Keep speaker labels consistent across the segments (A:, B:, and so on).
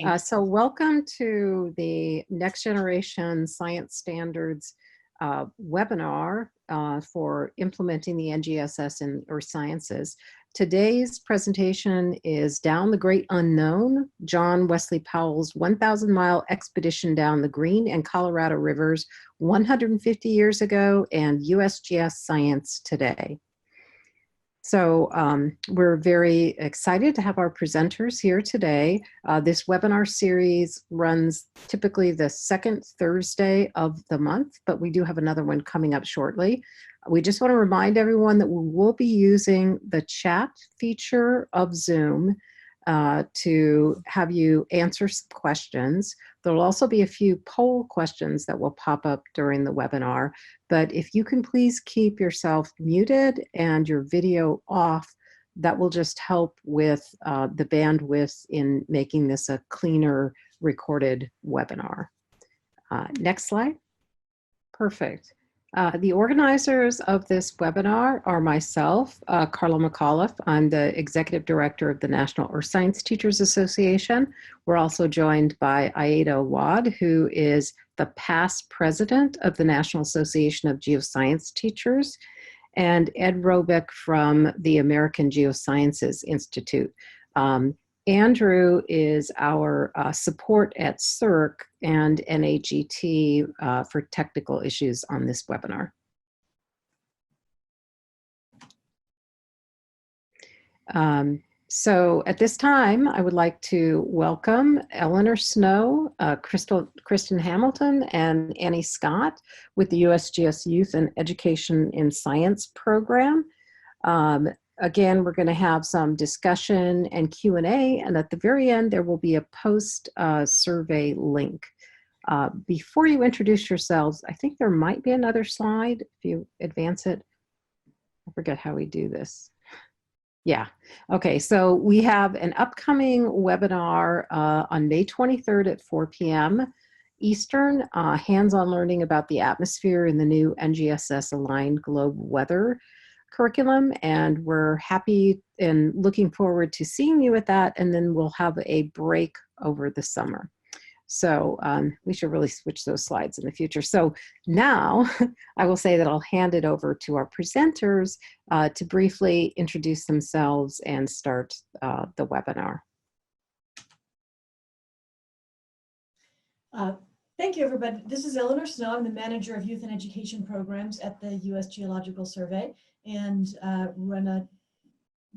A: So welcome to the Next Generation Science Standards webinar for implementing the NGSS in Earth Sciences. Today's presentation is Down the Great Unknown, John Wesley Powell's 1,000-mile expedition down the Green and Colorado Rivers 150 years ago and USGS Science Today. So we're very excited to have our presenters here today. This webinar series runs typically the second Thursday of the month, but we do have another one coming up shortly. We just want to remind everyone that we will be using the chat feature of Zoom to have you answer some questions. There'll also be a few poll questions that will pop up during the webinar, but if you can please keep yourself muted and your video off, that will just help with the bandwidth in making this a cleaner recorded webinar. Next slide. Perfect. The organizers of this webinar are myself, Carla McAuliffe. I'm the Executive Director of the National Earth Science Teachers Association. We're also joined by Aida Awad, who is the past president of the National Association of Geoscience Teachers, and Ed Robick from the American Geosciences Institute. Andrew is our support at SCREE and NAGT for technical issues on this webinar. So at this time, I would like to welcome Eleanour Snow, Kristen Hamilton, and Annie Scott with the USGS Youth and Education in Science program. Again, we're going to have some discussion and Q&A, and at the very end, there will be a post survey link. Before you introduce yourselves, I think there might be another slide if you advance it. I forget how we do this. Yeah, okay, so we have an upcoming webinar on May 23rd at 4 p.m. Eastern, hands-on learning about the atmosphere in the new NGSS Aligned Globe Weather curriculum, and we're happy and looking forward to seeing you at that, and then we'll have a break over the summer. So we should really switch those slides in the future. So now I will say that I'll hand it over to our presenters to briefly introduce themselves and start the webinar.
B: Thank you, everybody. This is Eleanour Snow. I'm the manager of youth and education programs at the U.S. Geological Survey, and run a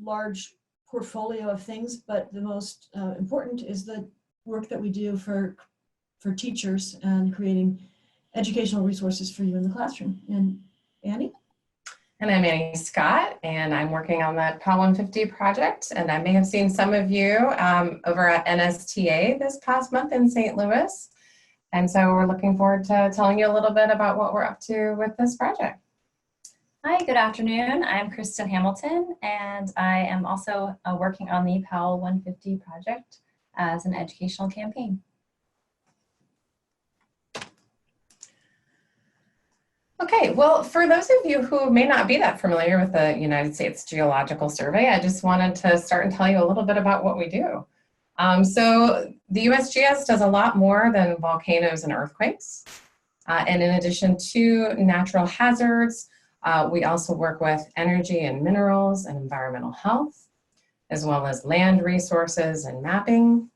B: large portfolio of things, but the most important is the work that we do for teachers and creating educational resources for you in the classroom. And Annie?
C: And I'm Annie Scott, and I'm working on the Powell 150 project, and I may have seen some of you over at NSTA this past month in St. Louis. And so we're looking forward to telling you a little bit about what we're up to with this project.
D: Hi, good afternoon. I'm Kristen Hamilton, and I am also working on the Powell 150 project as an educational campaign.
C: Okay, well, for those of you who may not be that familiar with the United States Geological Survey, I just wanted to start and tell you a little bit about what we do. So the USGS does a lot more than volcanoes and earthquakes. And in addition to natural hazards, we also work with energy and minerals and environmental health, as well as land resources and mapping,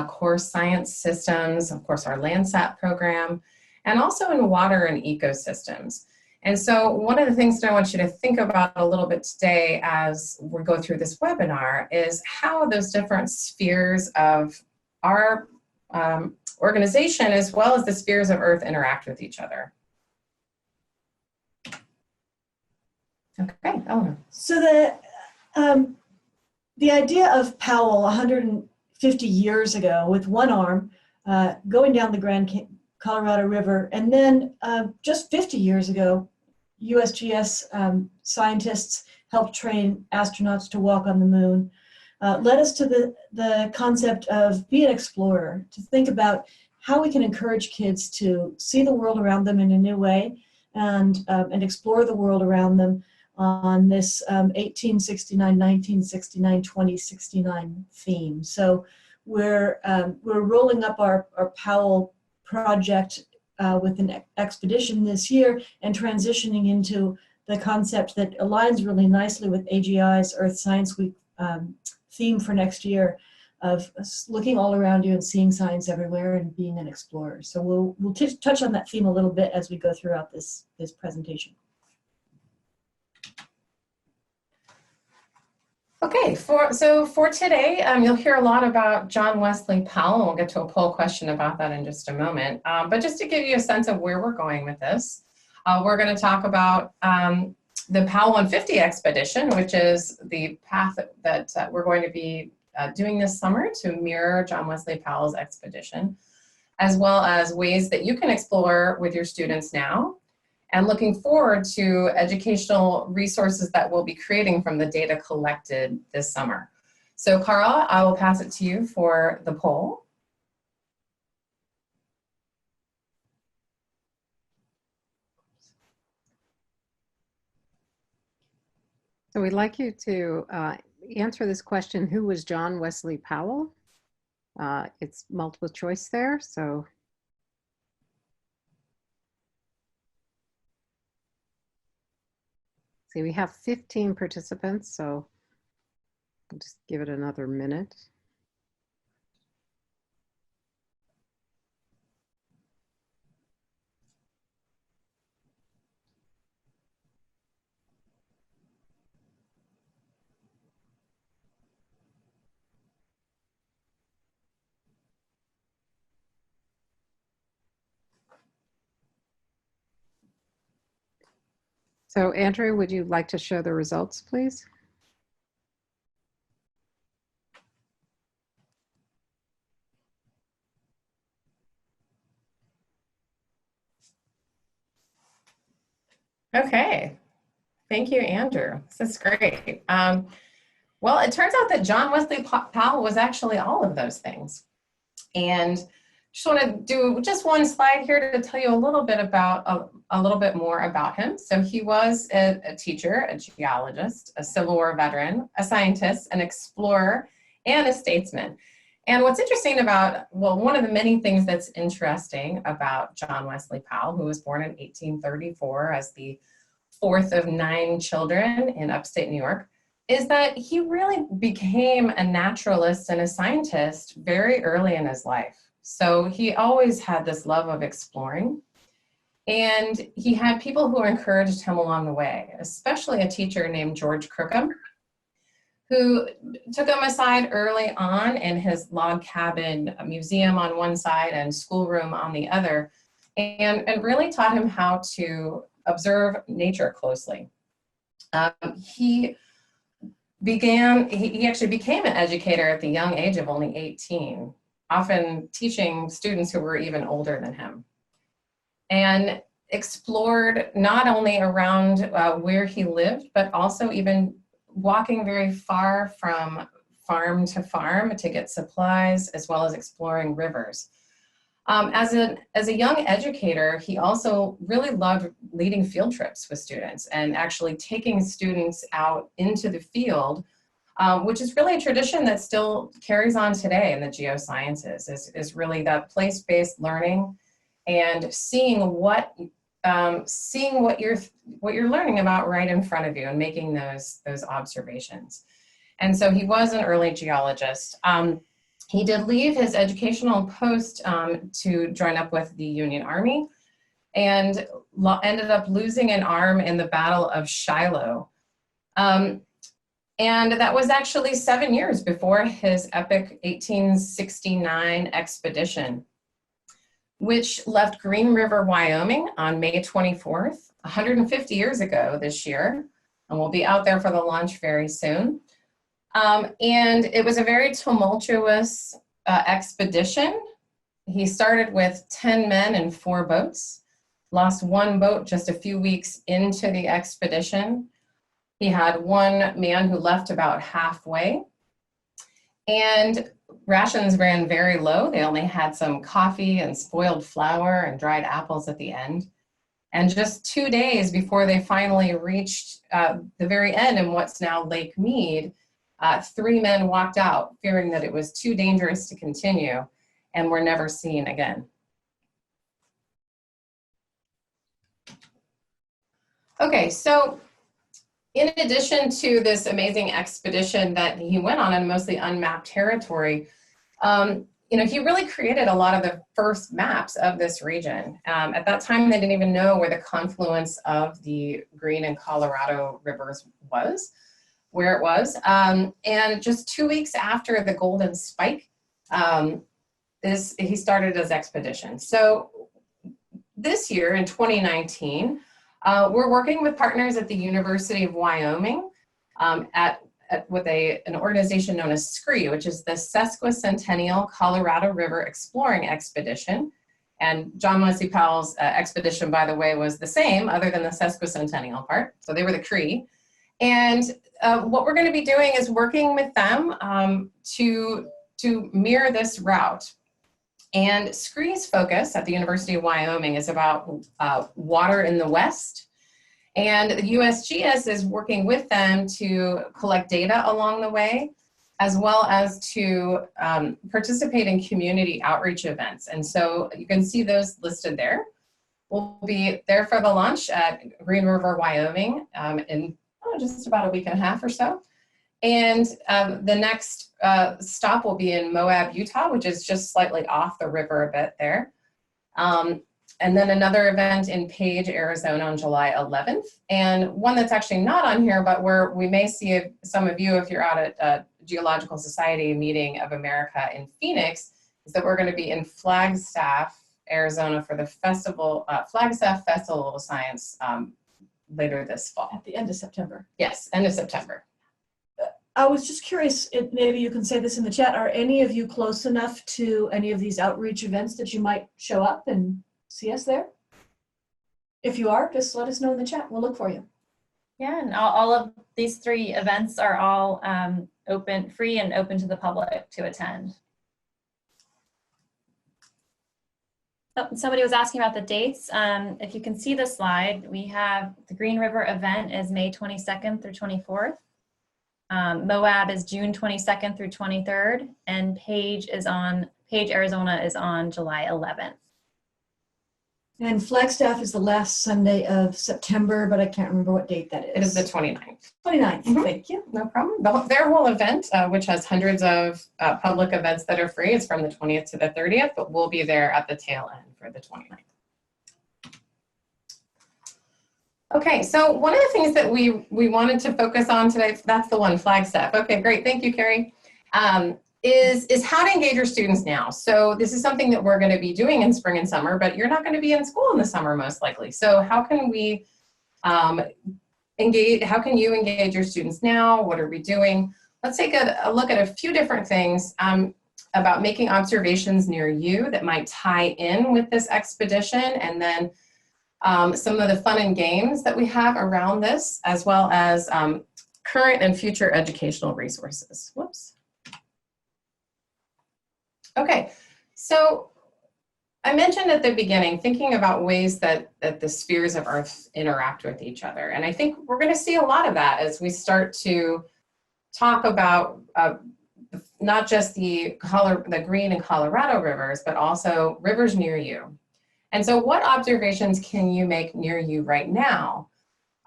C: core science systems, of course, our Landsat program, and also in water and ecosystems. And so one of the things that I want you to think about a little bit today as we go through this webinar is how those different spheres of our organization, as well as the spheres of Earth, interact with each other. Okay, Eleanor.
B: So the idea of Powell 150 years ago with one arm going down the Grand Colorado River, and then just 50 years ago, USGS scientists helped train astronauts to walk on the moon, led us to the concept of be an explorer, to think about how we can encourage kids to see the world around them in a new way and explore the world around them on this 1869, 1969, 2069 theme. So we're rolling up our Powell project with an expedition this year and transitioning into the concept that aligns really nicely with AGI's Earth Science Week theme for next year of looking all around you and seeing science everywhere and being an explorer. So we'll touch on that theme a little bit as we go throughout this presentation.
C: Okay, so for today, you'll hear a lot about John Wesley Powell. We'll get to a poll question about that in just a moment. But just to give you a sense of where we're going with this, we're going to talk about the Powell 150 expedition, which is the path that we're going to be doing this summer to mirror John Wesley Powell's expedition, as well as ways that you can explore with your students now, and looking forward to educational resources that we'll be creating from the data collected this summer. So Carla, I will pass it to you for the poll.
A: So we'd like you to answer this question: who was John Wesley Powell? It's multiple choice there, so. See, we have 15 participants, so I'll just give it another minute. So Andrew, would you like to show the results, please?
C: Okay, thank you, Andrew. This is great. Well, it turns out that John Wesley Powell was actually all of those things. And just want to do just one slide here to tell you a little bit about a little bit more about him. So he was a teacher, a geologist, a Civil War veteran, a scientist, an explorer, and a statesman. And what's interesting about, well, one of the many things that's interesting about John Wesley Powell, who was born in 1834 as the fourth of 9 children in upstate New York, is that he really became a naturalist and a scientist very early in his life. So he always had this love of exploring, and he had people who encouraged him along the way, especially a teacher named George Crookham, who took him aside early on in his log cabin museum on one side and schoolroom on the other, and really taught him how to observe nature closely. He actually became an educator at the young age of only 18, often teaching students who were even older than him, and explored not only around where he lived, but also even walking very far from farm to farm to get supplies, as well as exploring rivers. As a young educator, he also really loved leading field trips with students and actually taking students out into the field, which is really a tradition that still carries on today in the geosciences, is really that place-based learning and seeing what you're learning about right in front of you and making those observations. And so he was an early geologist. He did leave his educational post to join up with the Union Army, and ended up losing an arm in the Battle of Shiloh. And that was actually 7 years before his epic 1869 expedition, which left Green River, Wyoming on May 24th, 150 years ago this year. And we'll be out there for the launch very soon. And it was a very tumultuous expedition. He started with 10 men and 4 boats, lost 1 boat just a few weeks into the expedition. He had 1 man who left about halfway, and rations ran very low. They only had some coffee and spoiled flour and dried apples at the end. And just 2 days before they finally reached the very end in what's now Lake Mead, 3 men walked out fearing that it was too dangerous to continue and were never seen again. Okay, so in addition to this amazing expedition that he went on in mostly unmapped territory, you know, he really created a lot of the first maps of this region. At that time, they didn't even know where the confluence of the Green and Colorado rivers was, where it was. And just 2 weeks after the Golden Spike, he started his expedition. So this year in 2019, we're working with partners at the University of Wyoming with an organization known as SCREE, which is the Sesquicentennial Colorado River Exploring Expedition. And John Wesley Powell's expedition, by the way, was the same, other than the Sesquicentennial part. So they were the CREE. And what we're going to be doing is working with them to mirror this route. And SCREE's focus at the University of Wyoming is about water in the West. And the USGS is working with them to collect data along the way, as well as to participate in community outreach events. And so you can see those listed there. We'll be there for the launch at Green River, Wyoming in just about a week and a half or so. And the next stop will be in Moab, Utah, which is just slightly off the river a bit there. And then another event in Page, Arizona on July 11th. And one that's actually not on here, but where we may see some of you if you're out at Geological Society meeting of America in Phoenix, is that we're going to be in Flagstaff, Arizona for the festival, Flagstaff Festival of Science later this fall.
B: At the end of September.
C: Yes, end of September.
B: I was just curious, maybe you can say this in the chat, are any of you close enough to any of these outreach events that you might show up and see us there? If you are, just let us know in the chat. We'll look for you.
D: Yeah, and all of these 3 events are all free and open to the public to attend. Oh, somebody was asking about the dates. If you can see the slide, we have the Green River event is May 22nd through 24th. Moab is June 22nd through 23rd, and Page, Arizona is on July 11th.
B: And Flagstaff is the last Sunday of September, but I can't remember what date that is.
C: It is the 29th.
B: 29th,
C: Mhm.
B: Thank you.
C: No problem. Their whole event, which has hundreds of public events that are free, is from the 20th to the 30th, but we'll be there at the tail end for the 29th. Okay, so one of the things that we wanted to focus on today, that's the one, Flagstaff. Okay, great, thank you, Carrie, is how to engage your students now. So this is something that we're gonna be doing in spring and summer, but you're not gonna be in school in the summer most likely. So how can we how can you engage your students now? What are we doing? Let's take a look at a few different things about making observations near you that might tie in with this expedition, and then some of the fun and games that we have around this, as well as current and future educational resources. Whoops. Okay, so I mentioned at the beginning, thinking about ways that the spheres of Earth interact with each other. And I think we're going to see a lot of that as we start to talk about not just the Green and Colorado rivers, but also rivers near you. And so what observations can you make near you right now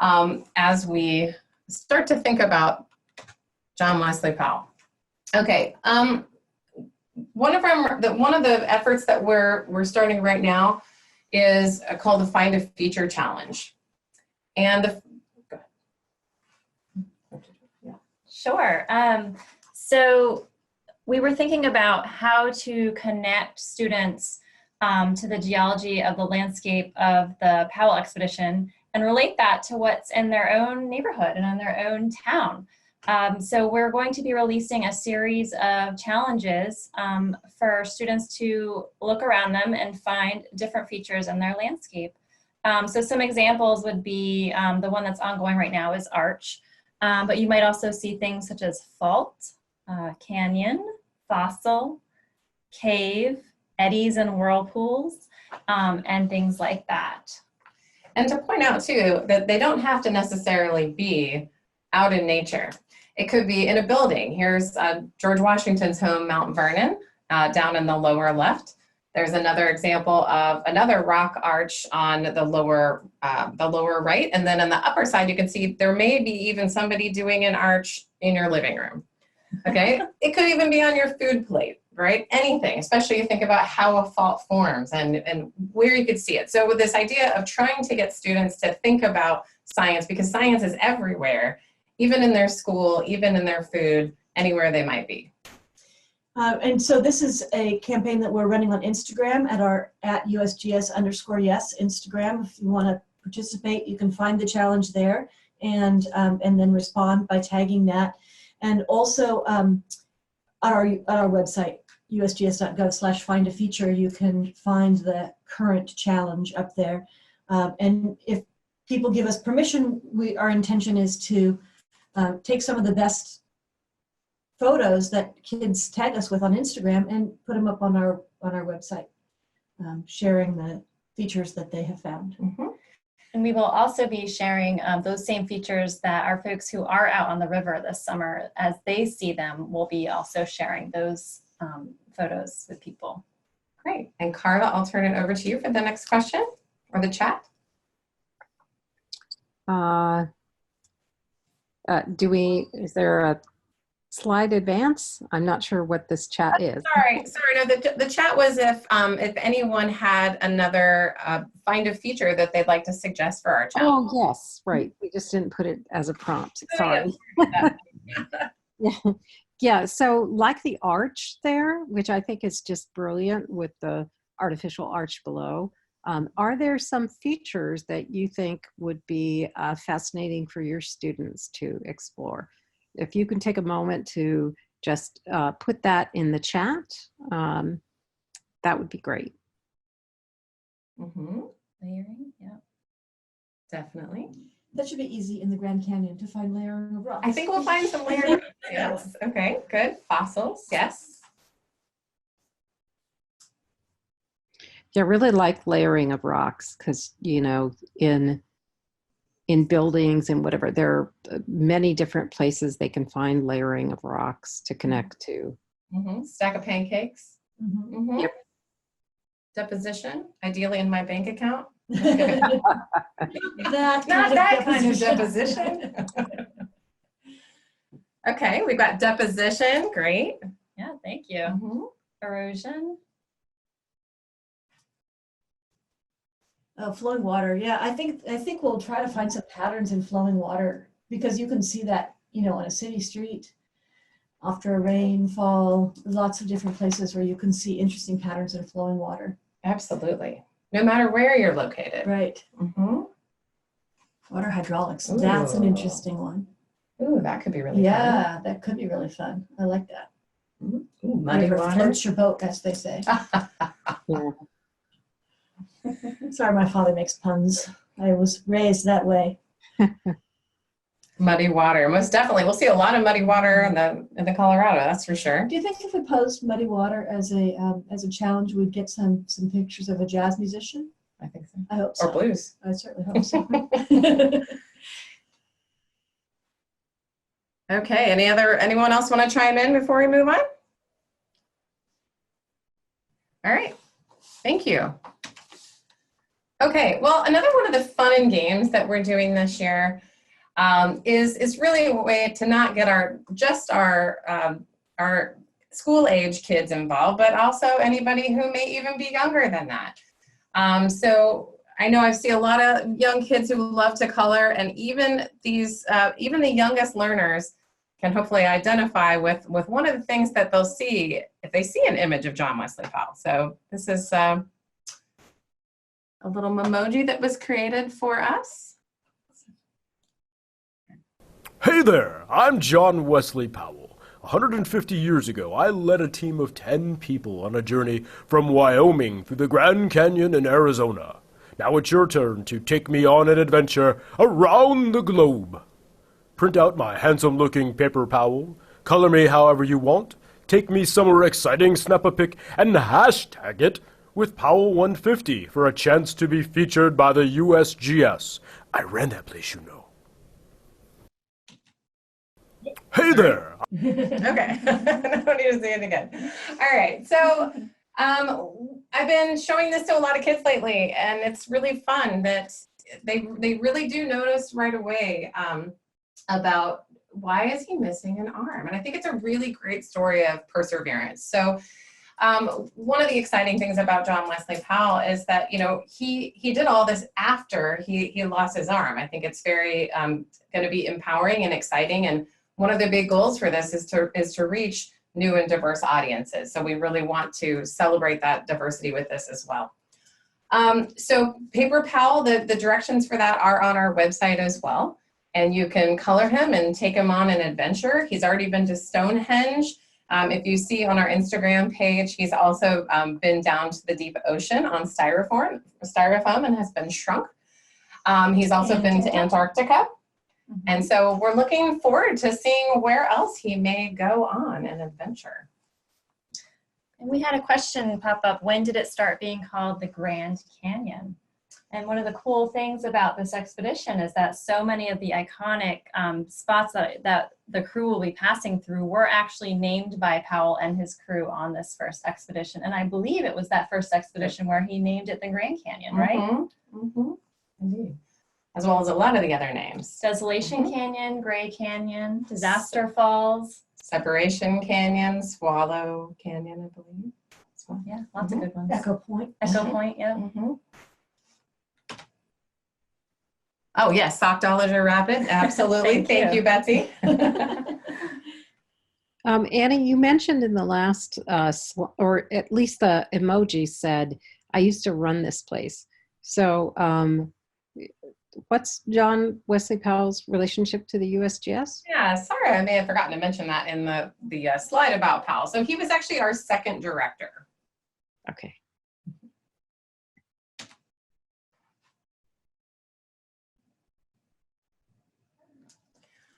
C: as we start to think about John Wesley Powell? Okay, one of the efforts that we're starting right now is called the Find a Feature Challenge. And go ahead.
D: Sure. So we were thinking about how to connect students to the geology of the landscape of the Powell expedition and relate that to what's in their own neighborhood and in their own town. So we're going to be releasing a series of challenges for students to look around them and find different features in their landscape. So some examples would be, the one that's ongoing right now is arch, but you might also see things such as fault, canyon, fossil, cave, eddies and whirlpools, and things like that.
C: And to point out too, that they don't have to necessarily be out in nature. It could be in a building. Here's George Washington's home, Mount Vernon, down in the lower left. There's another example of another rock arch on the lower right. And then on the upper side, you can see there may be even somebody doing an arch in your living room. Okay, it could even be on your food plate, right? Anything, especially you think about how a fault forms and where you could see it. So with this idea of trying to get students to think about science, because science is everywhere, even in their school, even in their food, anywhere they might be.
B: And so this is a campaign that we're running on Instagram at USGS_yes Instagram. If you want to participate, you can find the challenge there and then respond by tagging that. And also on our website, usgs.gov/find-a-feature, you can find the current challenge up there. And if people give us permission, our intention is to take some of the best photos that kids tag us with on Instagram and put them up on our website, sharing the features that they have found.
C: Mm-hmm.
D: And we will also be sharing those same features that our folks who are out on the river this summer, as they see them, will be also sharing those photos with people.
C: Great. And Carla, I'll turn it over to you for the next question or the chat.
A: Is there a slide advance? I'm not sure what this chat is.
C: Sorry. No, the chat was if anyone had another find a feature that they'd like to suggest for our channel.
A: Oh, yes, right. We just didn't put it as a prompt. Sorry. Yeah, so like the arch there, which I think is just brilliant with the artificial arch below, are there some features that you think would be fascinating for your students to explore? If you can take a moment to just put that in the chat, that would be great.
C: Mm-hmm.
D: Layering, yeah.
C: Definitely.
B: That should be easy in the Grand Canyon to find layering of rocks.
C: I think we'll find some layering. Yes. Okay, good. Fossils, yes.
A: Yeah, I really like layering of rocks because, you know, in buildings and whatever, there are many different places they can find layering of rocks to connect to.
C: Mm-hmm. Stack of pancakes.
B: Mm-hmm.
C: Mm-hmm.
A: Yep.
C: Deposition, ideally in my bank account.
B: Not
C: that kind of deposition. Okay, we've got deposition. Great.
D: Yeah, thank you.
C: Mm-hmm.
D: Erosion.
B: Oh, flowing water. Yeah, I think we'll try to find some patterns in flowing water because you can see that, you know, on a city street after a rainfall. Lots of different places where you can see interesting patterns in flowing water.
C: Absolutely. No matter where you're located.
B: Right.
C: Mm-hmm.
B: Water hydraulics.
C: Ooh.
B: That's an interesting one.
C: Ooh, that could be really fun.
B: Yeah, that could be really fun. I like that.
C: Ooh, muddy
B: Whatever
C: water.
B: floats your boat, as they say.
A: Yeah.
B: Sorry, my father makes puns. I was raised that way.
C: Muddy water, most definitely. We'll see a lot of muddy water in the Colorado, that's for sure.
B: Do you think if we posed muddy water as a challenge, we'd get some pictures of a jazz musician?
C: I think so.
B: I hope so.
C: Or blues.
B: I certainly hope so.
C: Okay, anyone else want to chime in before we move on? All right, thank you. Okay, well, another one of the fun and games that we're doing this year is really a way to not get our school age kids involved, but also anybody who may even be younger than that. So I know I see a lot of young kids who love to color, and even even the youngest learners can hopefully identify with one of the things that they'll see if they see an image of John Wesley Powell. So this is a little memoji that was created for us.
E: Hey there, I'm John Wesley Powell. 150 years ago, I led a team of 10 people on a journey from Wyoming through the Grand Canyon in Arizona. Now it's your turn to take me on an adventure around the globe. Print out my handsome-looking paper Powell, color me however you want, take me somewhere exciting, snap a pic, and hashtag it with Powell150 for a chance to be featured by the USGS. I ran that place, you know. Hey there.
C: Okay, no need to say it again. All right, so I've been showing this to a lot of kids lately, and it's really fun that they really do notice right away about why is he missing an arm? And I think it's a really great story of perseverance. So one of the exciting things about John Wesley Powell is that, you know, he did all this after he lost his arm. I think it's very going to be empowering and exciting. And one of the big goals for this is to reach new and diverse audiences. So we really want to celebrate that diversity with this as well. So Paper Powell, the directions for that are on our website as well. And you can color him and take him on an adventure. He's already been to Stonehenge. If you see on our Instagram page, he's also been down to the deep ocean on styrofoam and has been shrunk. He's also been to Antarctica. And so we're looking forward to seeing where else he may go on an adventure.
D: And we had a question pop up. When did it start being called the Grand Canyon? And one of the cool things about this expedition is that so many of the iconic spots that the crew will be passing through were actually named by Powell and his crew on this first expedition. And I believe it was that first expedition where he named it the Grand Canyon, right?
C: Indeed. As well as a lot of the other names.
D: Desolation Canyon, Gray Canyon, Disaster Falls.
C: Separation Canyon, Swallow Canyon, I believe. Well.
D: Yeah, lots of good ones.
B: Echo Point.
D: Echo Point, yeah.
C: Oh yes, Sockdolliger Rapid, absolutely. Thank you, Betsy.
A: Annie, you mentioned in the last, or at least the emoji said, I used to run this place. So what's John Wesley Powell's relationship to the USGS?
C: Yeah, sorry, I may have forgotten to mention that in the slide about Powell. So he was actually our second director.
A: Okay.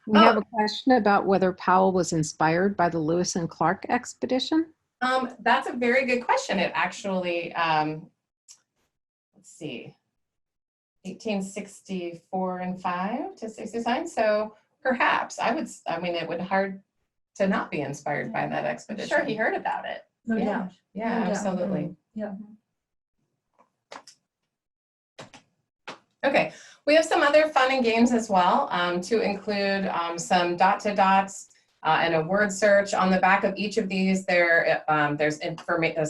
A: We have a question about whether Powell was inspired by the Lewis and Clark expedition.
C: That's a very good question. It actually, let's see, 1864 and 5 to 69. So perhaps it would hard to not be inspired by that expedition.
D: I'm sure he heard about it.
B: No doubt.
C: Yeah,
B: No doubt.
C: absolutely.
B: Yeah.
C: Okay, we have some other fun and games as well to include some dot-to-dots and a word search. On the back of each of these, there's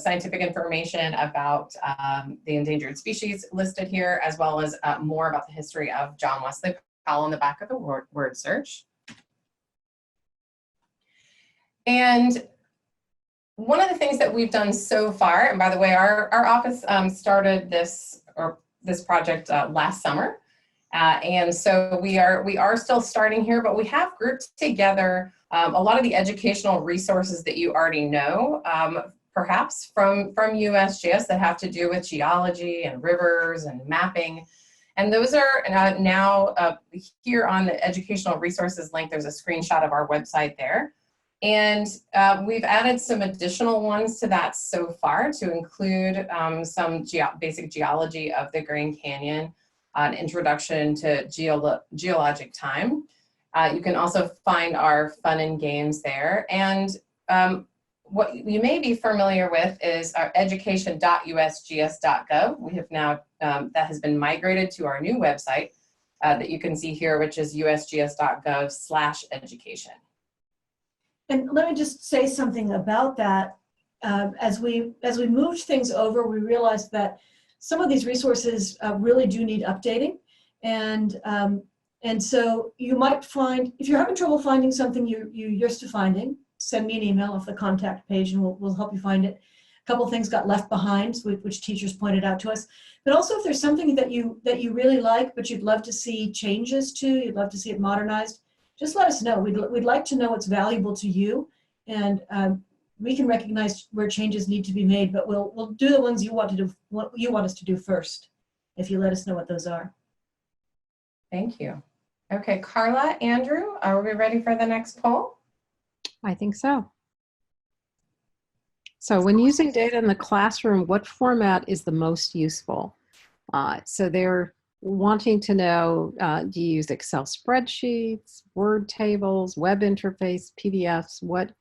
C: scientific information about the endangered species listed here, as well as more about the history of John Wesley Powell on the back of the word search. And one of the things that we've done so far, and by the way, our office started this project last summer. And so we are still starting here, but we have grouped together a lot of the educational resources that you already know, perhaps from USGS that have to do with geology and rivers and mapping. And those are now here on the educational resources link. There's a screenshot of our website there. And we've added some additional ones to that so far to include some basic geology of the Grand Canyon, an introduction to geologic time. You can also find our fun and games there. And what you may be familiar with is our education.usgs.gov. We have now, that has been migrated to our new website that you can see here, which is usgs.gov/education.
B: And let me just say something about that. As we moved things over, we realized that some of these resources really do need updating. And so you might find, if you're having trouble finding something you're used to finding, send me an email off the contact page and we'll help you find it. A couple of things got left behind, which teachers pointed out to us. But also if there's something that you really like, but you'd love to see changes to, you'd love to see it modernized, just let us know. We'd like to know what's valuable to you, and we can recognize where changes need to be made, but we'll do the ones you want to do, what you want us to do first, if you let us know what those are.
C: Thank you. Okay, Carla, Andrew, are we ready for the next poll?
A: I think so. So when using data in the classroom, what format is the most useful? So there wanting to know, do you use Excel spreadsheets, Word tables, web interface, PDFs? What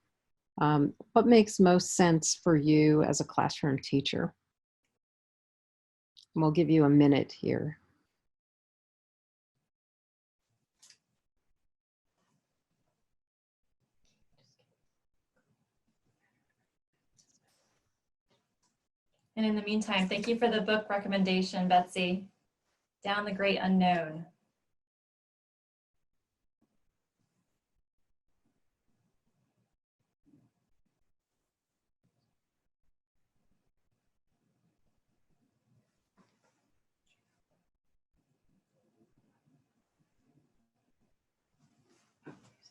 A: makes most sense for you as a classroom teacher? And we'll give you a minute here.
D: And in the meantime, thank you for the book recommendation, Betsy. Down the Great Unknown.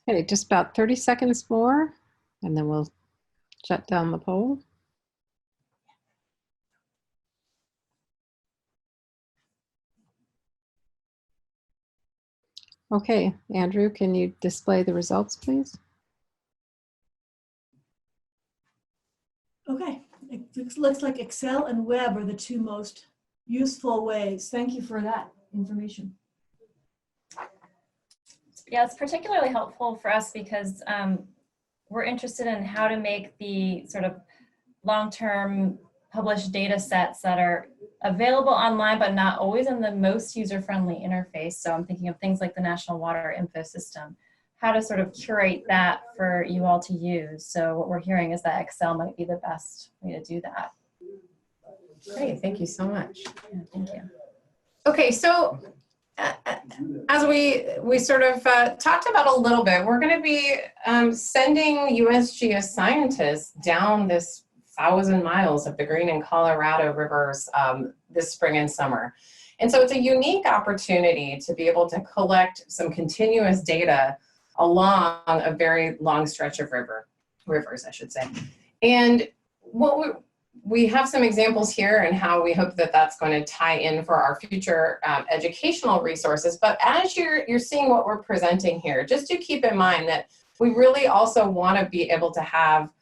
A: Okay, just about 30 seconds more, and then we'll shut down the poll. Okay, Andrew, can you display the results, please?
B: Okay, it looks like Excel and web are the two most useful ways. Thank you for that information.
D: Yeah, it's particularly helpful for us because we're interested in how to make the sort of long-term published data sets that are available online, but not always in the most user-friendly interface. So I'm thinking of things like the National Water Info System, how to sort of curate that for you all to use. So what we're hearing is that Excel might be the best way to do that.
C: Great, thank you so much.
D: Yeah, thank you.
C: Okay, so as we sort of talked about a little bit, we're going to be sending USGS scientists down this 1,000 miles of the Green and Colorado rivers this spring and summer. And so it's a unique opportunity to be able to collect some continuous data along a very long stretch of rivers, I should say. And what we have some examples here and how we hope that that's going to tie in for our future educational resources. But as you're seeing what we're presenting here, just do keep in mind that we really also want to be able to have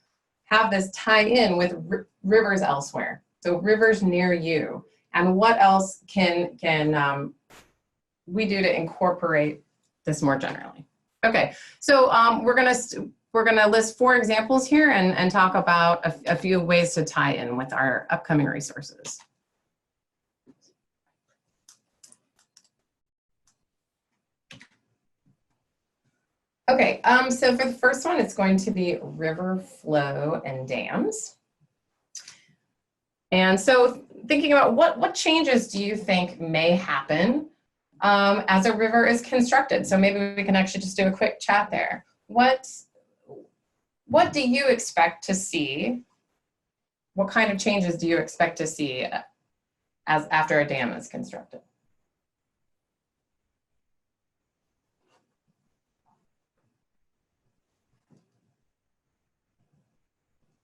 C: this tie in with rivers elsewhere. So rivers near you, and what else can we do to incorporate this more generally? Okay, so we're gonna list 4 examples here and talk about a few ways to tie in with our upcoming resources. Okay, so for the first one, it's going to be river flow and dams. And so thinking about what changes do you think may happen as a river is constructed? So maybe we can actually just do a quick chat there. What do you expect to see? What kind of changes do you expect to see after a dam is constructed?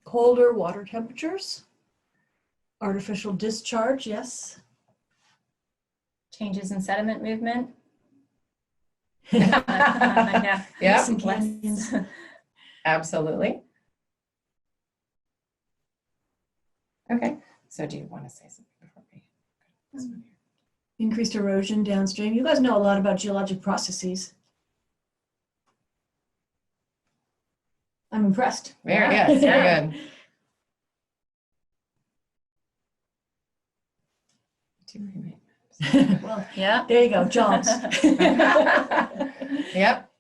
B: Colder water temperatures, artificial discharge, yes.
D: Changes in sediment movement.
C: Yeah.
B: Some canyons.
C: Absolutely. Okay, so do you want to say something before we?
B: Increased erosion downstream. You guys know a lot about geologic processes. I'm impressed.
C: Yes, very good.
B: Well,
D: Yeah.
B: there you go, Johns.
C: Yep.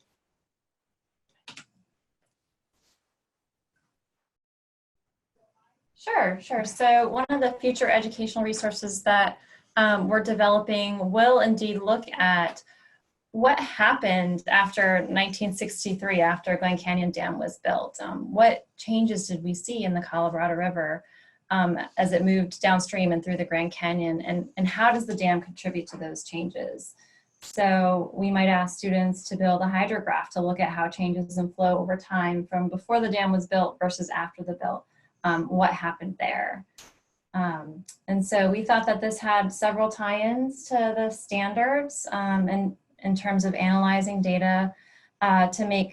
D: Sure. So one of the future educational resources that we're developing will indeed look at what happened after 1963, after Glen Canyon Dam was built. What changes did we see in the Colorado River as it moved downstream and through the Grand Canyon, and how does the dam contribute to those changes? So we might ask students to build a hydrograph to look at how changes in flow over time from before the dam was built versus after the built. What happened there. And so we thought that this had several tie-ins to the standards and in terms of analyzing data to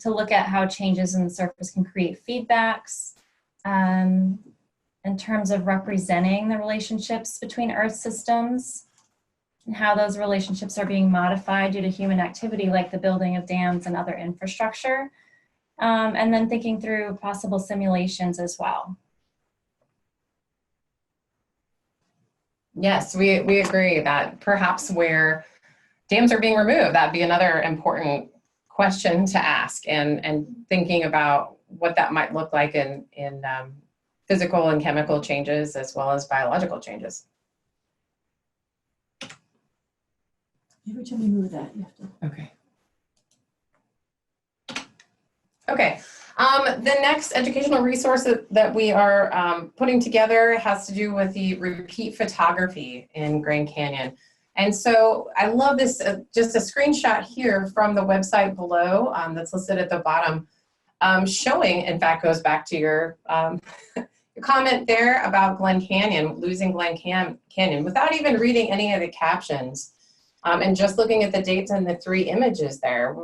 D: look at how changes in the surface can create feedbacks, in terms of representing the relationships between Earth systems, and how those relationships are being modified due to human activity, like the building of dams and other infrastructure. And then thinking through possible simulations as well.
C: Yes, we agree that perhaps where dams are being removed, that'd be another important question to ask, and thinking about what that might look like in physical and chemical changes as well as biological changes.
B: Every time you move that, you have to.
C: Okay. Okay. The next educational resource that we are putting together has to do with the repeat photography in Grand Canyon. And so I love this, just a screenshot here from the website below that's listed at the bottom, showing, in fact, goes back to your comment there about Glen Canyon, losing Glen Canyon, without even reading any of the captions. And just looking at the dates and the 3 images there,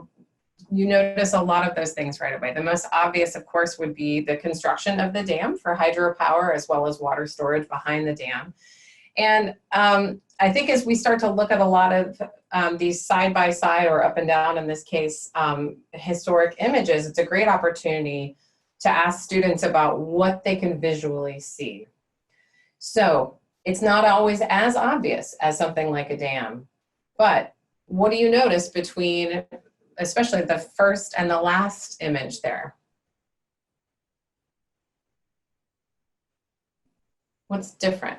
C: you notice a lot of those things right away. The most obvious, of course, would be the construction of the dam for hydropower as well as water storage behind the dam. And I think as we start to look at a lot of these side-by-side or up and down, in this case, historic images, it's a great opportunity to ask students about what they can visually see. So it's not always as obvious as something like a dam, but what do you notice between, especially the first and the last image there? What's different?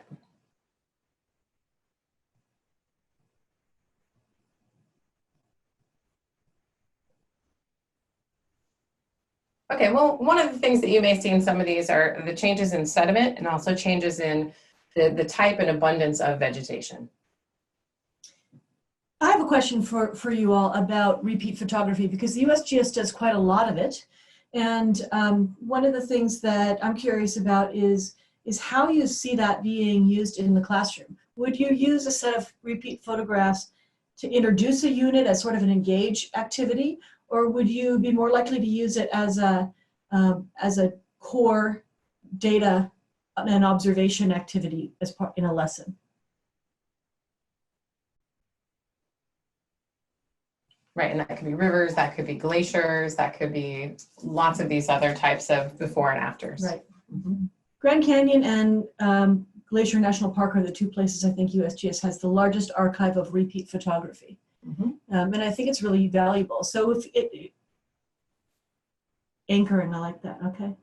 C: Okay, well, one of the things that you may see in some of these are the changes in sediment and also changes in the type and abundance of vegetation.
B: I have a question for you all about repeat photography, because the USGS does quite a lot of it. And one of the things that I'm curious about is how you see that being used in the classroom. Would you use a set of repeat photographs to introduce a unit as sort of an engage activity, or would you be more likely to use it as a core data and observation activity as part in a lesson?
C: Right, and that could be rivers, that could be glaciers, that could be lots of these other types of before and afters.
B: Right. Mm-hmm. Grand Canyon and Glacier National Park are the 2 places I think USGS has the largest archive of repeat photography. Mm-hmm. And I think it's really valuable. So if anchoring, I like that, okay.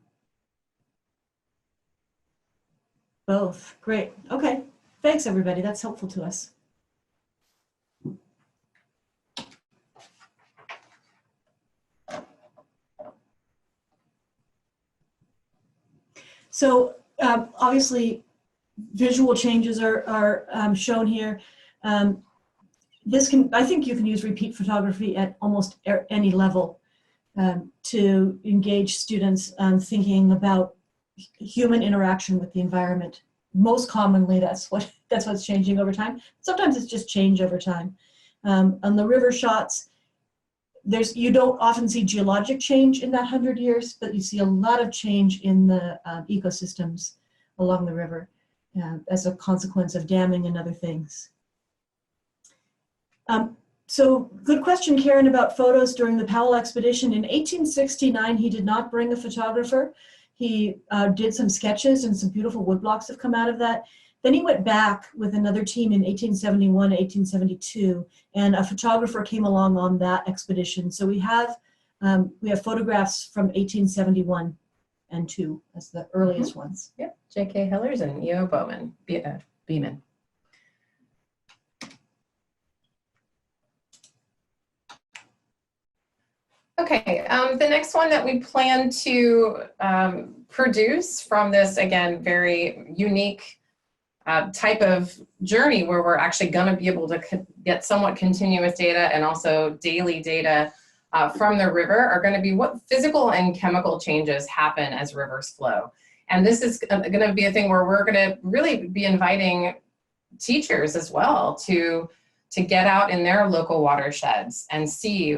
B: Both, great, okay. Thanks everybody, that's helpful to us. So obviously, visual changes are shown here. I think you can use repeat photography at almost any level to engage students thinking about human interaction with the environment. Most commonly, that's what's changing over time. Sometimes it's just change over time. On the river shots, you don't often see geologic change in that 100 years, but you see a lot of change in the ecosystems along the river as a consequence of damming and other things. So good question, Karen, about photos during the Powell expedition. In 1869, he did not bring a photographer. He did some sketches, and some beautiful woodblocks have come out of that. Then he went back with another team in 1871, 1872, and a photographer came along on that expedition. So we have photographs from 1871 and 2 as the earliest ones.
C: Yep, J.K. Hellers and E.O. Beeman. Okay, the next one that we plan to produce from this, again, very unique type of journey where we're actually going to be able to get somewhat continuous data and also daily data from the river are going to be what physical and chemical changes happen as rivers flow. And this is going to be a thing where we're going to really be inviting teachers as well to get out in their local watersheds and see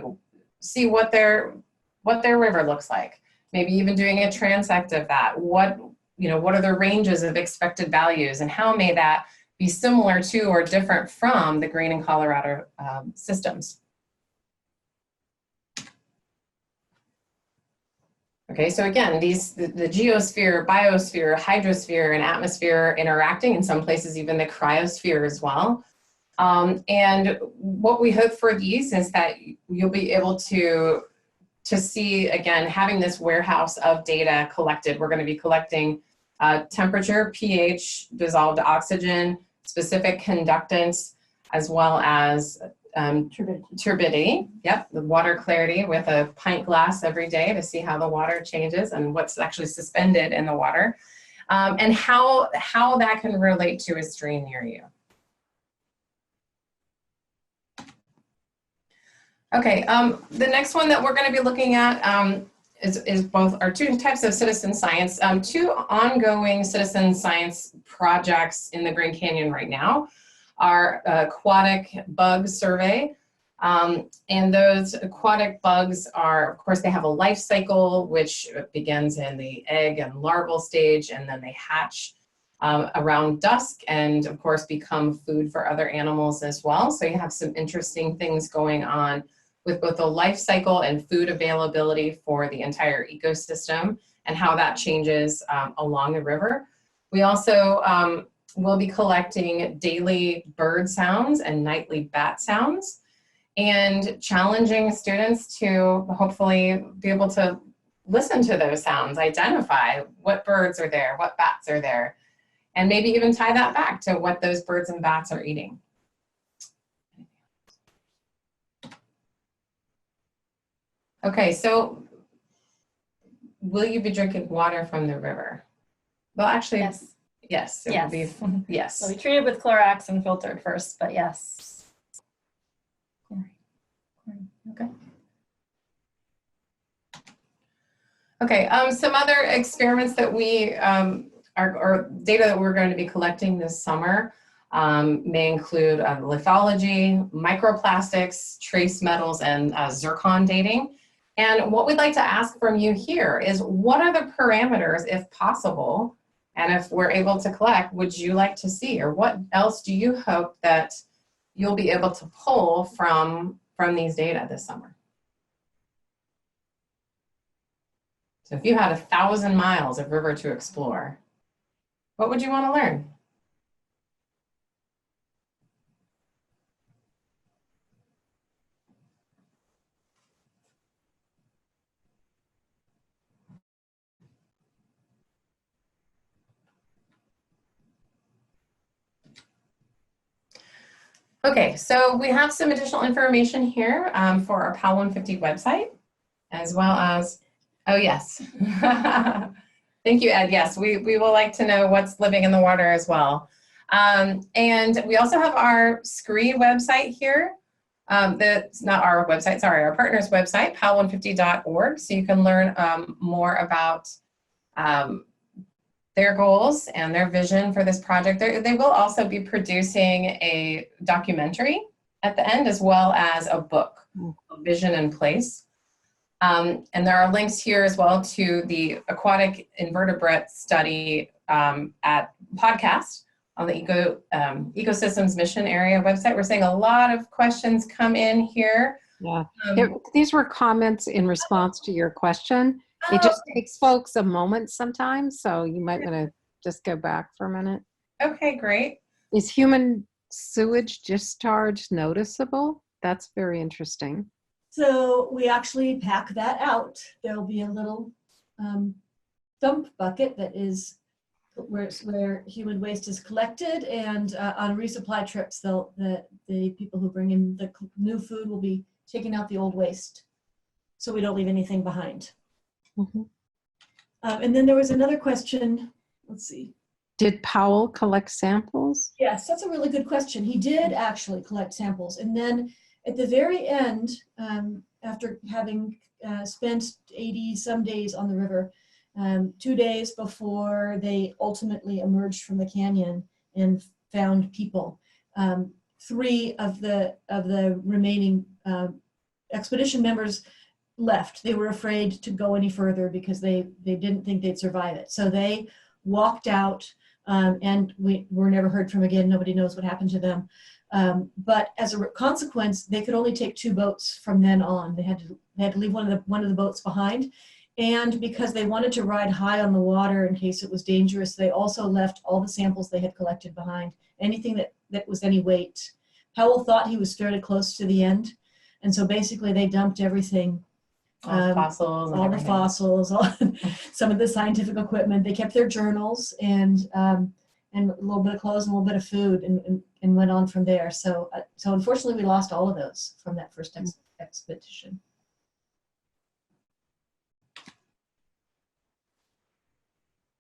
C: what their river looks like. Maybe even doing a transect of that. What are the ranges of expected values, and how may that be similar to or different from the Green and Colorado systems. Okay, so again, the geosphere, biosphere, hydrosphere, and atmosphere interacting, in some places even the cryosphere as well. And what we hope for these is that you'll be able to see, again, having this warehouse of data collected. We're going to be collecting temperature, pH, dissolved oxygen, specific conductance, as well as turbidity. Yep, the water clarity with a pint glass every day to see how the water changes and what's actually suspended in the water, and how that can relate to a stream near you. Okay, the next one that we're going to be looking at is both our two types of citizen science, two ongoing citizen science projects in the Grand Canyon right now. Our Aquatic Bug Survey, and those aquatic bugs are, of course, they have a life cycle which begins in the egg and larval stage, and then they hatch around dusk and, of course, become food for other animals as well. So you have some interesting things going on with both the life cycle and food availability for the entire ecosystem and how that changes along the river. We also we'll be collecting daily bird sounds and nightly bat sounds and challenging students to hopefully be able to listen to those sounds, identify what birds are there, what bats are there, and maybe even tie that back to what those birds and bats are eating. Okay, so will you be drinking water from the river? Well, actually,
D: Yes.
C: Yes, it
D: Yes.
C: will be, yes.
D: So we treated with Clorox and filtered first, but yes. Okay.
C: Okay, some other experiments that we, or data that we're going to be collecting this summer may include lithology, microplastics, trace metals, and zircon dating. And what we'd like to ask from you here is, what are the parameters, if possible, and if we're able to collect, would you like to see, or what else do you hope that you'll be able to pull from these data this summer? So if you had 1,000 miles of river to explore, what would you want to learn? Okay, so we have some additional information here for our Powell 150 website, as well as, oh yes. Thank you, Ed. Yes, we will like to know what's living in the water as well. And we also have our SCREE website here. That's not our website, sorry, our partner's website, powell150.org. So you can learn more about their goals and their vision for this project. They will also be producing a documentary at the end, as well as a book, Vision in Place. And there are links here as well to the aquatic invertebrate study at podcast on the Ecosystems Mission Area website. We're seeing a lot of questions come in here.
A: Yeah, these were comments in response to your question. It just takes folks a moment sometimes, so you might want to just go back for a minute.
C: Okay, great.
A: Is human sewage discharge noticeable? That's very interesting.
B: So we actually pack that out. There'll be a little dump bucket that is where human waste is collected, and on resupply trips, the people who bring in the new food will be taking out the old waste, so we don't leave anything behind.
A: Mm-hmm.
B: And then there was another question. Let's see.
A: Did Powell collect samples?
B: Yes, that's a really good question. He did actually collect samples. And then at the very end, after having spent 80 some days on the river, 2 days before they ultimately emerged from the canyon and found people, 3 of the remaining expedition members left. They were afraid to go any further because they didn't think they'd survive it. So they walked out and we were never heard from again. Nobody knows what happened to them. But as a consequence, they could only take 2 boats from then on. They had to leave one of the boats behind. And because they wanted to ride high on the water in case it was dangerous, they also left all the samples they had collected behind, anything that was any weight. Powell thought he was fairly close to the end. And so basically they dumped everything.
C: Fossils.
B: All the fossils, some of the scientific equipment. They kept their journals and a little bit of clothes and a little bit of food and went on from there. So unfortunately we lost all of those from that first expedition.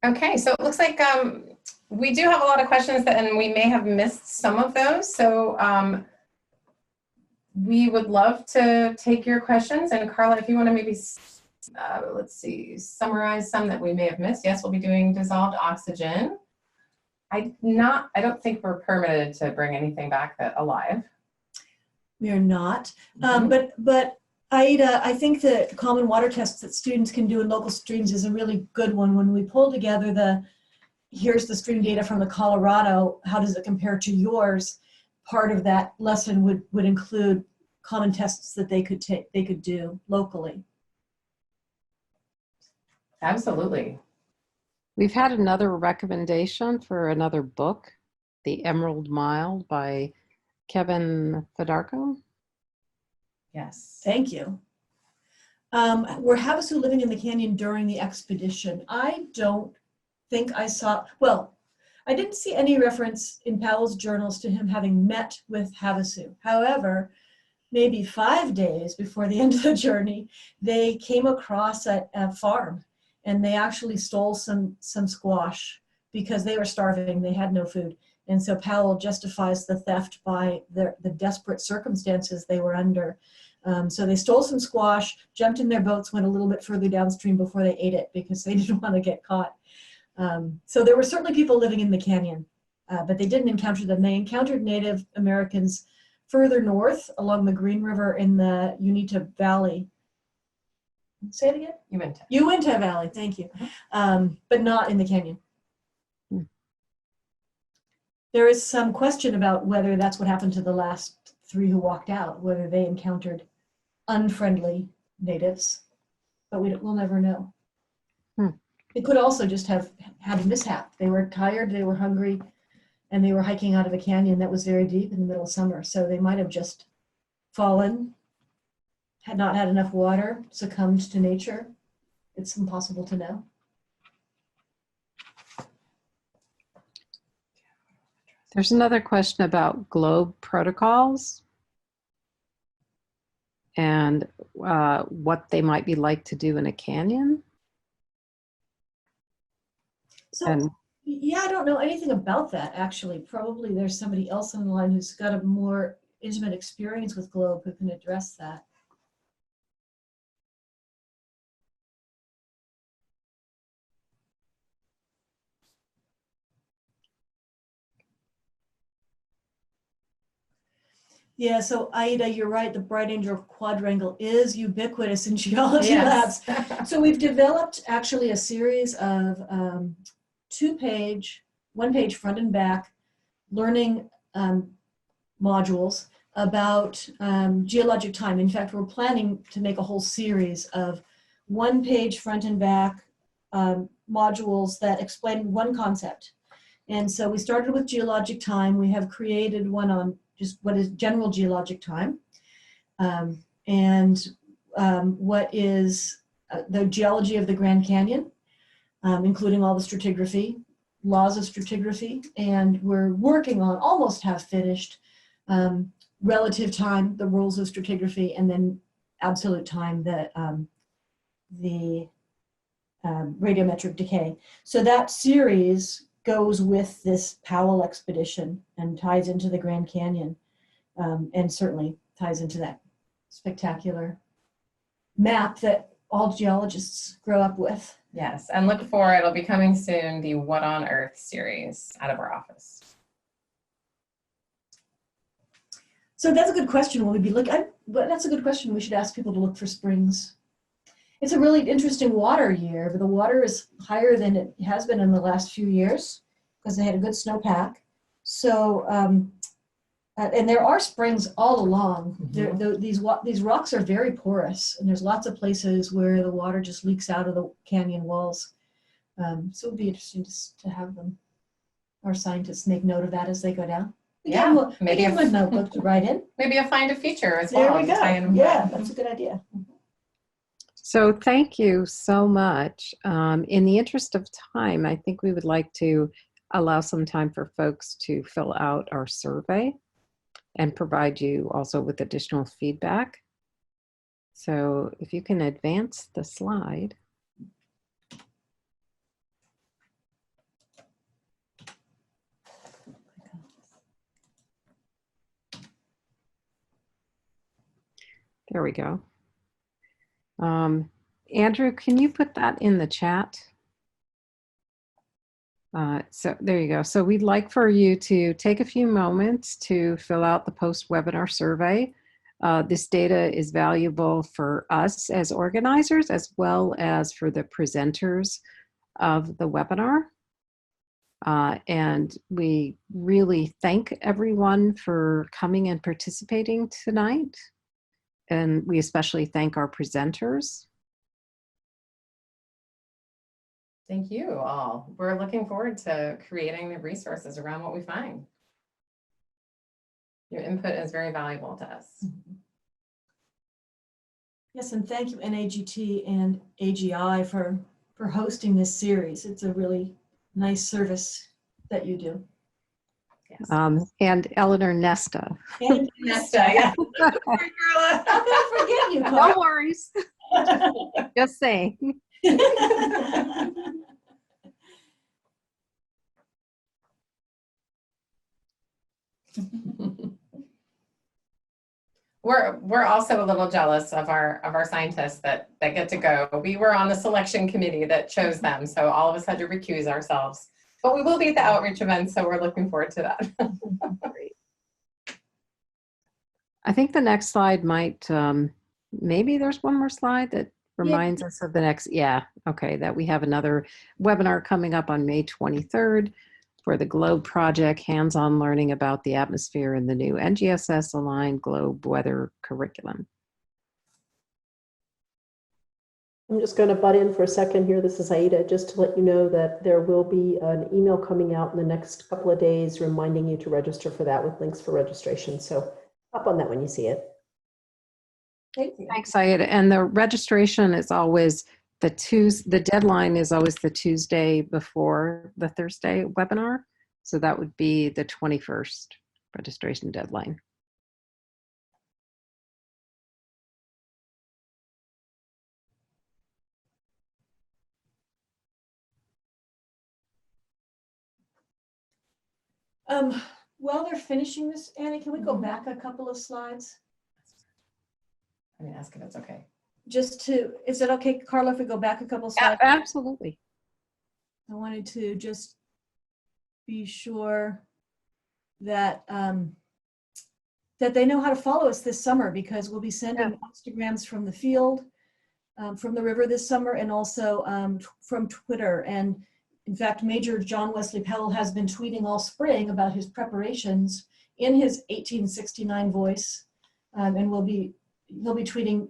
C: Okay, so it looks like we do have a lot of questions and we may have missed some of those. So we would love to take your questions. And Carla, if you want to maybe, let's see, summarize some that we may have missed. Yes, we'll be doing dissolved oxygen. I don't think we're permitted to bring anything back that alive.
B: We are not, but Aida, I think the common water tests that students can do in local streams is a really good one. When we pull together here's the stream data from the Colorado, how does it compare to yours? Part of that lesson would include common tests that they could do locally.
C: Absolutely.
A: We've had another recommendation for another book, The Emerald Mile by Kevin Fedarko.
C: Yes.
B: Thank you. Were Havasu living in the canyon during the expedition? I don't think I saw, well, I didn't see any reference in Powell's journals to him having met with Havasu. However, maybe 5 days before the end of the journey, they came across a farm and they actually stole some squash because they were starving, they had no food. And so Powell justifies the theft by the desperate circumstances they were under. So they stole some squash, jumped in their boats, went a little bit further downstream before they ate it because they didn't want to get caught. So there were certainly people living in the canyon, but they didn't encounter them. They encountered Native Americans further north along the Green River in the Uinta Valley. Say it again? Uinta Valley, thank you. But not in the canyon. There is some question about whether that's what happened to the last 3 who walked out, whether they encountered unfriendly natives, but we'll never know. It could also just have had a mishap. They were tired, they were hungry, and they were hiking out of a canyon that was very deep in the middle of summer. So they might have just fallen, had not had enough water, succumbed to nature. It's impossible to know.
A: There's another question about globe protocols and what they might be like to do in a canyon.
B: So, yeah, I don't know anything about that, actually. Probably there's somebody else on the line who's got a more intimate experience with globe who can address that. Yeah, so Aida, you're right. The Bright Angel Quadrangle is ubiquitous in geology labs. So we've developed actually a series of 1-page front and back learning modules about geologic time. In fact, we're planning to make a whole series of 1-page front and back modules that explain one concept. And so we started with geologic time. We have created one on just what is general geologic time, and what is the geology of the Grand Canyon, including all the stratigraphy, laws of stratigraphy, and we're working on, almost have finished, relative time, the rules of stratigraphy, and then absolute time, the radiometric decay. So that series goes with this Powell expedition and ties into the Grand Canyon, and certainly ties into that spectacular map that all geologists grow up with.
C: Yes, and look for, it'll be coming soon, the What on Earth series out of our office.
B: So that's a good question. Will we be looking? That's a good question. We should ask people to look for springs. It's a really interesting water year, but the water is higher than it has been in the last few years. because they had a good snowpack. So, and there are springs all along. These rocks are very porous, and there's lots of places where the water just leaks out of the canyon walls. So it would be interesting to have them, our scientists, make note of that as they go down.
C: Yeah,
B: maybe a notebook to write in.
C: Maybe a find a feature as
B: There
C: well.
B: we go. Yeah, that's a good idea.
A: So thank you so much. In the interest of time, I think we would like to allow some time for folks to fill out our survey and provide you also with additional feedback. So if you can advance the slide. There we go. Andrew, can you put that in the chat? So there you go. So we'd like for you to take a few moments to fill out the post-webinar survey. This data is valuable for us as organizers as well as for the presenters of the webinar. And we really thank everyone for coming and participating tonight. And we especially thank our presenters.
C: Thank you all. We're looking forward to creating the resources around what we find. Your input is very valuable to us.
B: Yes, and thank you NAGT and AGI for hosting this series. It's a really nice service that you do.
C: Yes.
A: And Eleanor Nesta.
B: And
C: Nesta, yeah.
B: how could I forget you,
A: No
B: Carl?
A: worries. Just saying.
C: We're also a little jealous of our scientists that get to go. We were on the selection committee that chose them, so all of us had to recuse ourselves. But we will be at the outreach event, so we're looking forward to that.
A: Great. I think the next slide might, maybe there's one more slide that reminds us of the next, okay, that we have another webinar coming up on May 23rd for the GLOBE project, hands-on learning about the atmosphere in the new NGSS aligned GLOBE weather curriculum.
F: I'm just going to butt in for a second here. This is Aida, just to let you know that there will be an email coming out in the next couple of days reminding you to register for that with links for registration. So hop on that when you see it.
A: Thanks, Aida. And the registration is always the deadline is always the Tuesday before the Thursday webinar. So that would be the 21st registration deadline.
B: While they're finishing this, Annie, can we go back a couple of slides?
C: I'm gonna ask if it's okay.
B: Is it okay, Carla, if we go back a couple of slides?
A: Absolutely.
B: I wanted to just be sure that that they know how to follow us this summer, because we'll be sending Instagrams from the field, from the river this summer, and also from Twitter. And in fact, Major John Wesley Powell has been tweeting all spring about his preparations in his 1869 voice, and he'll be tweeting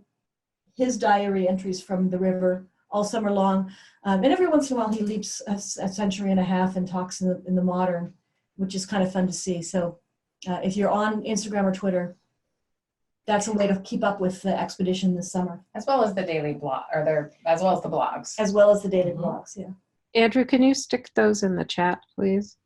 B: his diary entries from the river all summer long. And every once in a while he leaps a century and a half and talks in the modern, which is kind of fun to see. So if you're on Instagram or Twitter, that's a way to keep up with the expedition this summer.
C: As well as the daily blog, as well as the blogs.
B: As well as the daily blogs, yeah.
A: Andrew, can you stick those in the chat, please?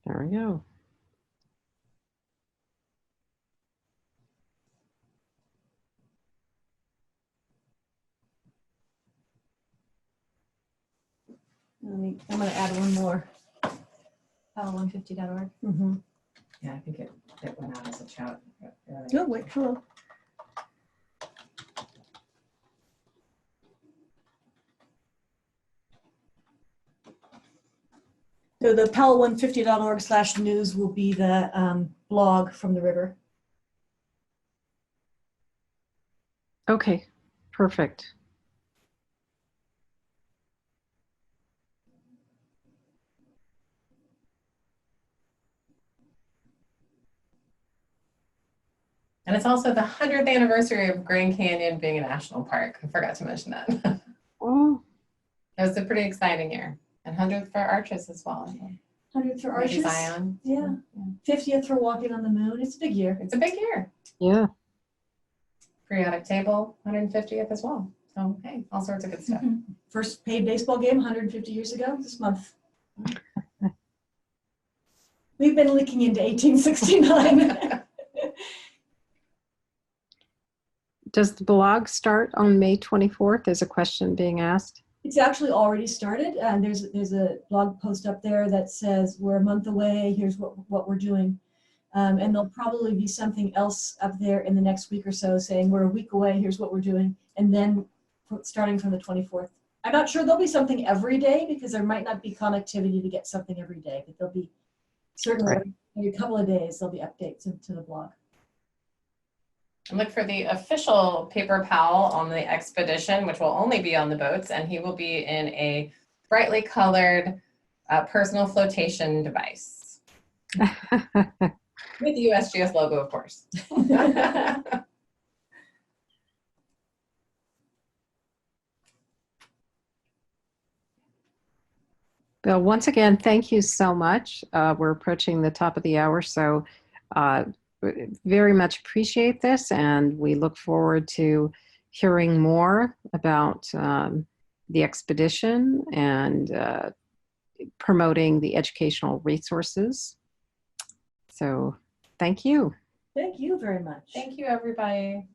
A: There we go.
B: I'm going to add one more. Powell150.org. Mm-hmm.
C: Yeah, I think it went out as a chat.
B: Oh, wait, cool. So the powell150.org/news will be the blog from the river.
A: Okay, perfect.
C: And it's also the 100th anniversary of Grand Canyon being a national park. I forgot to mention that.
A: Oh,
C: It was a pretty exciting year. And 100th for Arches as well.
B: 100th for
C: Maybe
B: Arches.
C: Zion.
B: Yeah. 50th for Walking on the Moon. It's a big year.
C: It's a big year.
A: yeah.
C: Periodic table, 150th as well. So, hey, all sorts of good stuff.
B: First paid baseball game 150 years ago this month. We've been leaking into 1869.
A: Does the blog start on May 24th? There's a question being asked.
B: It's actually already started. And there's a blog post up there that says we're a month away. Here's what we're doing. And there'll probably be something else up there in the next week or so saying we're a week away. Here's what we're doing. And then starting from the 24th. I'm not sure there'll be something every day because there might not be connectivity to get something every day, but there'll be certainly every couple of days there'll be updates into the blog.
C: And look for the official paper Powell on the expedition, which will only be on the boats, and he will be in a brightly colored personal flotation device. With the USGS logo, of course.
A: Bill, once again, thank you so much. We're approaching the top of the hour, so very much appreciate this, and we look forward to hearing more about the expedition and promoting the educational resources. So thank you.
B: Thank you very much.
C: Thank you, everybody.